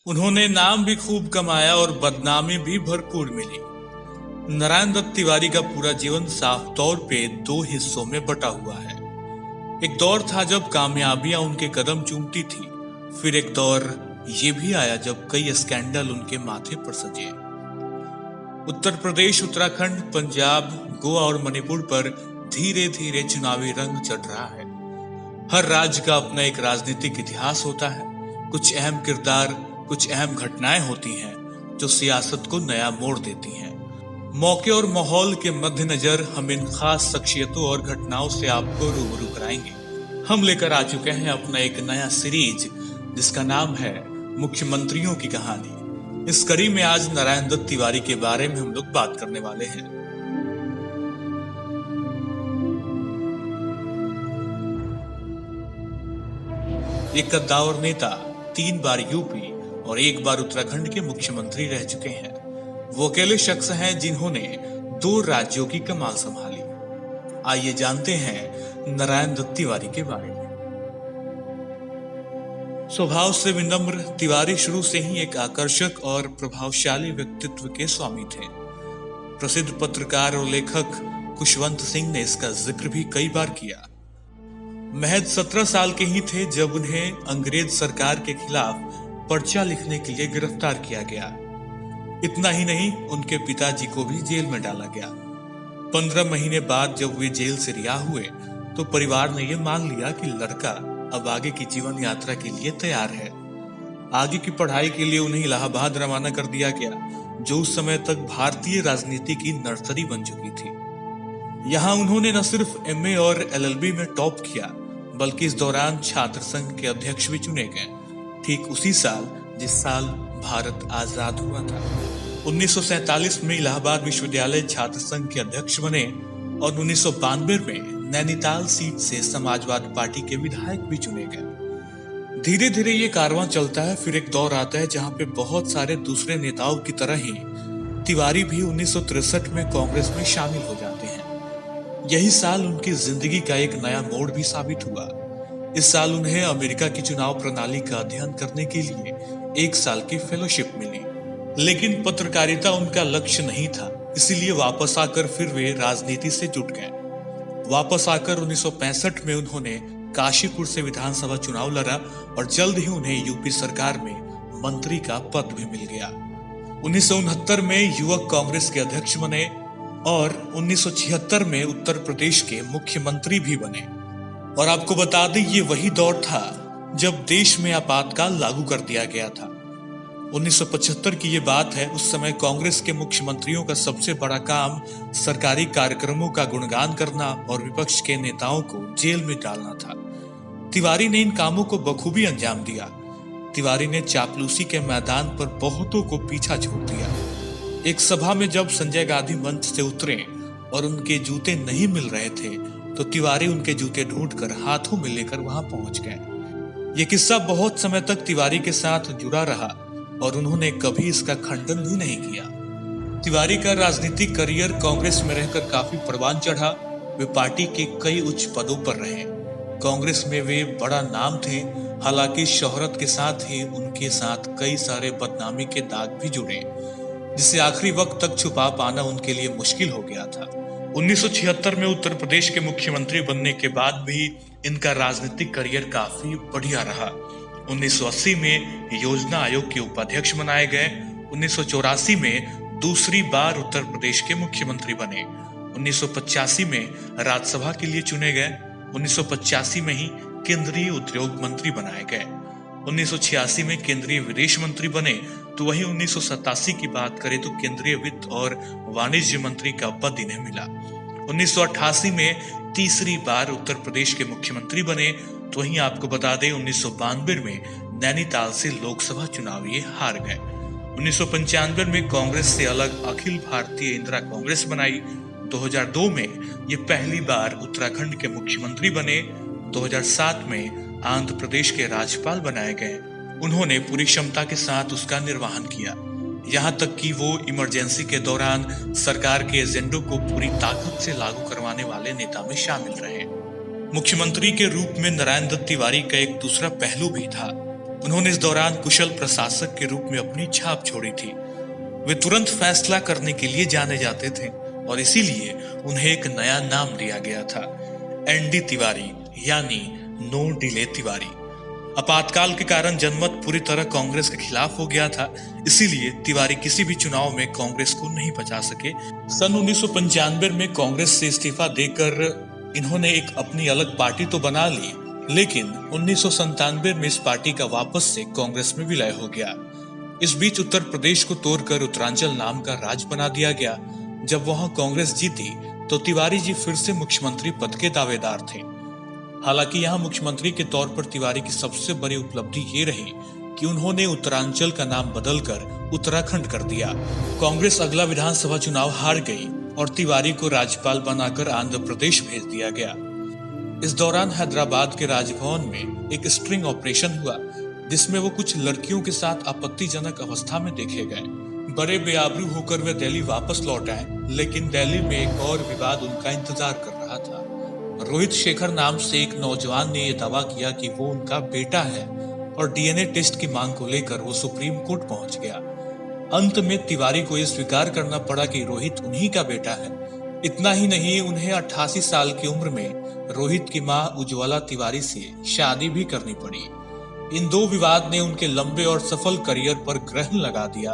उन्होंने नाम भी खूब कमाया और बदनामी भी भरपूर मिली। नारायण दत्त तिवारी का पूरा जीवन साफ तौर पे दो हिस्सों में बटा हुआ है। एक दौर था जब कामयाबियां उनके कदम चूमती थी, फिर एक दौर ये भी आया जब कई स्कैंडल उनके माथे पर सजे। उत्तर प्रदेश, उत्तराखंड, पंजाब, गोवा और मणिपुर पर धीरे धीरे चुनावी रंग चढ़ रहा है। हर राज्य का अपना एक राजनीतिक इतिहास होता है। कुछ अहम किरदार, कुछ अहम घटनाएं होती हैं जो सियासत को नया मोड़ देती हैं। मौके और माहौल के मद्देनजर हम इन खास शख्सियतों और घटनाओं से आपको रूबरू कराएंगे। हम लेकर आ चुके हैं अपना एक नया सीरीज जिसका नाम है मुख्यमंत्रियों की कहानी। इस कड़ी में आज नारायण दत्त तिवारी के बारे में हम लोग बात करने वाले हैं। एक कद्दावर नेता, 3 बार यूपी और 1 बार उत्तराखंड के मुख्यमंत्री रह चुके हैं। वो अकेले शख्स हैं जिन्होंने 2 राज्यों की कमान संभाली। आइए जानते हैं नारायण दत्त तिवारी के बारे में। स्वभाव से विनम्र तिवारी शुरू से ही एक आकर्षक और प्रभावशाली व्यक्तित्व के स्वामी थे। प्रसिद्ध पत्रकार और लेखक खुशवंत सिंह ने इसका जिक्र भी कई बार किया। महज 17 साल के ही थे जब उन्हें अंग्रेज सरकार के खिलाफ पर्चा लिखने के लिए गिरफ्तार किया गया। इतना ही नहीं, उनके पिताजी को भी जेल में डाला गया। 15 महीने बाद जब वे जेल से रिहा हुए तो परिवार ने यह मान लिया कि लड़का अब आगे की जीवन यात्रा के लिए तैयार है। आगे की पढ़ाई के लिए उन्हें इलाहाबाद रवाना कर दिया गया, जो उस समय तक भारतीय राजनीति की नर्सरी बन चुकी थी। यहाँ उन्होंने न सिर्फ एमए और एलएलबी में टॉप किया, बल्कि इस दौरान छात्र संघ के अध्यक्ष भी चुने गए, ठीक उसी साल जिस साल भारत आजाद हुआ था। 1947 में इलाहाबाद विश्वविद्यालय छात्र संघ के अध्यक्ष बने और 1992 में नैनीताल सीट से समाजवादी पार्टी के विधायक भी चुने गए। धीरे धीरे ये कारवां चलता है। फिर एक दौर आता है जहां पे बहुत सारे दूसरे नेताओं की तरह ही तिवारी भी 1963 में कांग्रेस में शामिल हो जाते हैं। यही साल उनकी जिंदगी का एक नया मोड़ भी साबित हुआ। इस साल उन्हें अमेरिका की चुनाव प्रणाली का अध्ययन करने के लिए 1 साल की फेलोशिप मिली, लेकिन पत्रकारिता उनका लक्ष्य नहीं था। इसीलिए वापस आकर फिर वे राजनीति से जुट गए। वापस आकर 1965 में उन्होंने काशीपुर से विधानसभा चुनाव लड़ा और जल्द ही उन्हें यूपी सरकार में मंत्री का पद भी मिल गया। 1969 में युवक कांग्रेस के अध्यक्ष बने और 1976 में उत्तर प्रदेश के मुख्यमंत्री भी बने। और आपको बता दें, ये वही दौर था जब देश में आपातकाल लागू कर दिया गया था। 1975 की ये बात है। उस समय कांग्रेस के मुख्यमंत्रियों का सबसे बड़ा काम सरकारी कार्यक्रमों का गुणगान करना और विपक्ष के नेताओं को जेल में डालना था। तिवारी ने इन कामों को बखूबी अंजाम दिया। तिवारी ने चापलूसी के मैदान पर बहुतों को पीछा छोड़ दिया। एक सभा में जब संजय गांधी मंच से उतरे और उनके जूते नहीं मिल रहे थे तो तिवारी उनके जूते ढूंढकर हाथों में लेकर वहां पहुंच गए। ये किस्सा बहुत समय तक तिवारी के साथ जुड़ा रहा और उन्होंने कभी इसका खंडन भी नहीं किया। तिवारी का राजनीतिक करियर कांग्रेस में रहकर काफी परवान चढ़ा। वे पार्टी के कई उच्च पदों पर रहे। कांग्रेस में वे बड़ा नाम थे। हालांकि शोहरत के साथ ही उनके साथ कई सारे बदनामी के दाग भी जुड़े, जिसे आखिरी वक्त तक छुपा पाना उनके लिए मुश्किल हो गया था। 1976 में उत्तर प्रदेश के मुख्यमंत्री बनने के बाद भी इनका राजनीतिक करियर काफी बढ़िया रहा। 1980 में योजना आयोग के उपाध्यक्ष बनाए गए। 1984 में दूसरी बार उत्तर प्रदेश के मुख्यमंत्री बने। 1985 में राज्यसभा के लिए चुने गए। 1985 में ही केंद्रीय उद्योग मंत्री बनाए गए। 1986 में केंद्रीय विदेश मंत्री बने। तो वहीं 1987 की बात करें तो केंद्रीय वित्त और वाणिज्य मंत्री का पद इन्हें मिला। 1988 में तीसरी बार उत्तर प्रदेश के मुख्यमंत्री बने। तो वहीं आपको बता दें 1992 में नैनीताल से लोकसभा चुनाव ये हार गए। 1995 में कांग्रेस से अलग अखिल भारतीय इंदिरा कांग्रेस बनाई। 2002 में ये पहली बार उत्तराखंड के मुख्यमंत्री बने। 2007 में आंध्र प्रदेश के राज्यपाल बनाए गए। उन्होंने पूरी क्षमता के साथ उसका निर्वहन किया। यहाँ तक कि वो इमरजेंसी के दौरान सरकार के एजेंडों को पूरी ताकत से लागू करवाने वाले नेता में शामिल रहे। मुख्यमंत्री के रूप में नारायण दत्त तिवारी का एक दूसरा पहलू भी था। उन्होंने इस दौरान कुशल प्रशासक के रूप में अपनी छाप छोड़ी थी। वे तुरंत फैसला करने के लिए जाने जाते थे और इसीलिए उन्हें एक नया नाम दिया गया था, एनडी तिवारी, यानी नो डिले तिवारी। आपातकाल के कारण जनमत पूरी तरह कांग्रेस के खिलाफ हो गया था, इसीलिए तिवारी किसी भी चुनाव में कांग्रेस को नहीं बचा सके। सन 1995 में कांग्रेस से इस्तीफा देकर इन्होंने एक अपनी अलग पार्टी तो बना ली, लेकिन 1997 में इस पार्टी का वापस से कांग्रेस में विलय हो गया। इस बीच उत्तर प्रदेश को तोड़कर उत्तरांचल नाम का राज्य बना दिया गया। जब वहां कांग्रेस जीती तो तिवारी जी फिर से मुख्यमंत्री पद के दावेदार थे। हालांकि यहां मुख्यमंत्री के तौर पर तिवारी की सबसे बड़ी उपलब्धि ये रही कि उन्होंने उत्तरांचल का नाम बदलकर उत्तराखंड कर दिया। कांग्रेस अगला विधानसभा चुनाव हार गई और तिवारी को राज्यपाल बनाकर आंध्र प्रदेश भेज दिया गया। इस दौरान हैदराबाद के राजभवन में एक स्ट्रिंग ऑपरेशन हुआ, जिसमें वो कुछ लड़कियों के साथ आपत्तिजनक अवस्था में देखे गए। बड़े बेआबरू होकर वे दिल्ली वापस लौट आए, लेकिन दिल्ली में एक और विवाद उनका इंतजार कर रहा था। रोहित शेखर नाम से एक नौजवान ने यह दावा किया कि वो उनका बेटा है और डीएनए टेस्ट की मांग को लेकर वो सुप्रीम कोर्ट पहुंच गया। अंत में तिवारी को यह स्वीकार करना पड़ा कि रोहित उन्हीं का बेटा है। इतना ही नहीं, उन्हें 88 साल की उम्र में रोहित की मां उज्ज्वला तिवारी से शादी भी करनी पड़ी। इन दो विवाद ने उनके लंबे और सफल करियर पर ग्रहण लगा दिया।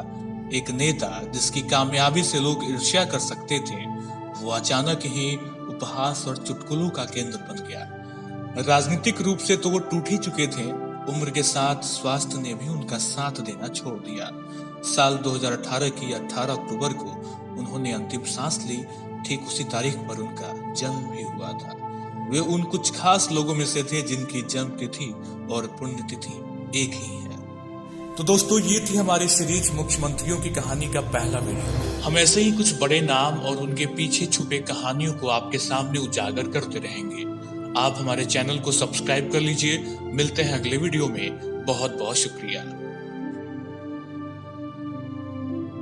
एक नेता जिसकी कामयाबी से लोग ईर्ष्या कर सकते थे, वो अचानक ही उपहास और चुटकुलों का केंद्र बन गया। राजनीतिक रूप से तो वो टूट ही चुके थे, उम्र के साथ स्वास्थ्य ने भी उनका साथ देना छोड़ दिया। साल 2018 की 18 अक्टूबर को उन्होंने अंतिम सांस ली। ठीक उसी तारीख पर उनका जन्म भी हुआ था। वे उन कुछ खास लोगों में से थे जिनकी जन्म तिथि और पुण्यतिथि एक ही है। तो दोस्तों, ये थी हमारी सीरीज मुख्यमंत्रियों की कहानी का पहला वीडियो। हम ऐसे ही कुछ बड़े नाम और उनके पीछे छुपे कहानियों को आपके सामने उजागर करते रहेंगे। आप हमारे चैनल को सब्सक्राइब कर लीजिए। मिलते हैं अगले वीडियो में। बहुत बहुत शुक्रिया।